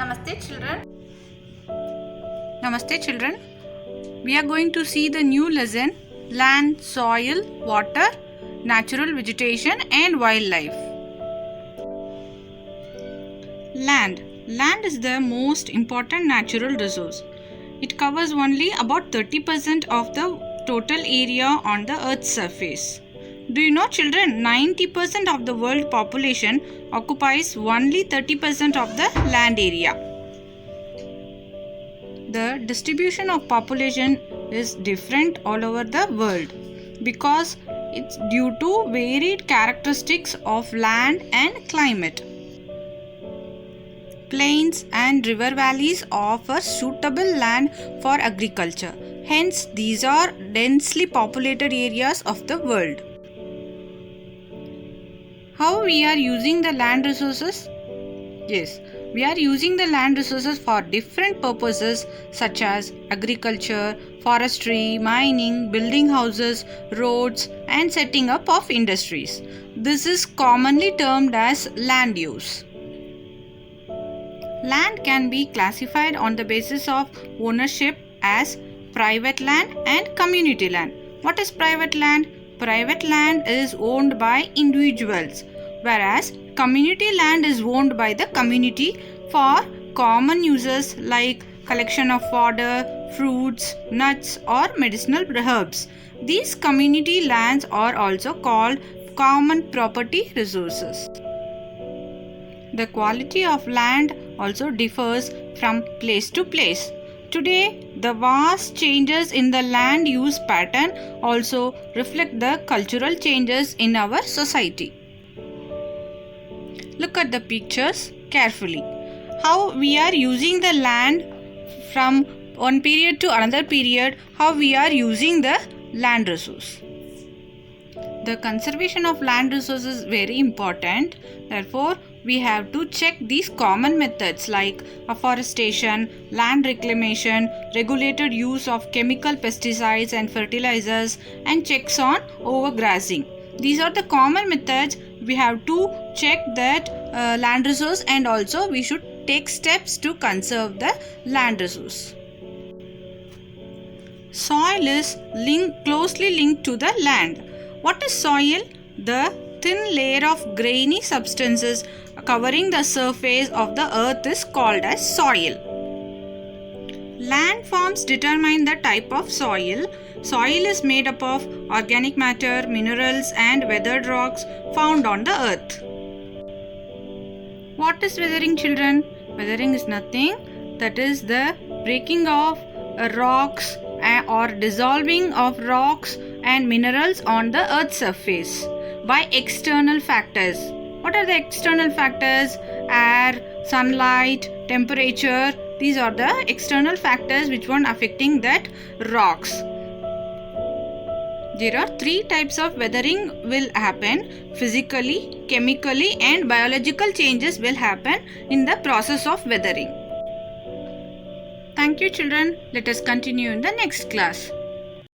Namaste children. We are going to see the new lesson land, soil, water, natural vegetation and wildlife. Land is the most important natural resource. It covers only about 30% of the total area on the earth's surface. Do you know children, 90% of the world population occupies only 30% of the land area. The distribution of population is different all over the world because it's due to varied characteristics of land and climate. Plains and river valleys offer suitable land for agriculture. Hence, these are densely populated areas of the world. How we are using the land resources? Yes, we are using the land resources for different purposes such as agriculture, forestry, mining, building houses, roads and setting up of industries. This is commonly termed as land use. Land can be classified on the basis of ownership as private land and community land. What is private land? Private land is owned by individuals, whereas community land is owned by the community for common uses like collection of fodder, fruits, nuts or medicinal herbs. These community lands are also called common property resources. The quality of land also differs from place to place. Today, the vast changes in the land use pattern also reflect the cultural changes in our society. Look at the pictures carefully. How we are using the land from one period to another period, how we are using the land resource. The conservation of land resources is very important. Therefore, we have to check these common methods like afforestation, land reclamation, regulated use of chemical pesticides and fertilizers, and checks on overgrazing. These are the common methods. We have to check that land resource, and also we should take steps to conserve the land resource. Soil is closely linked to the land. What is soil? The thin layer of grainy substances covering the surface of the earth is called as soil. Landforms determine the type of soil. Soil is made up of organic matter, minerals and weathered rocks found on the earth. What is weathering, children? Weathering is nothing. That is the breaking of rocks or dissolving of rocks and minerals on the earth's surface by external factors. What are the external factors? Air, sunlight, temperature. These are the external factors which one affecting that rocks. There are three types of weathering will happen: physically, chemically and biological changes will happen in the process of weathering. Thank you children. Let us continue in the next class.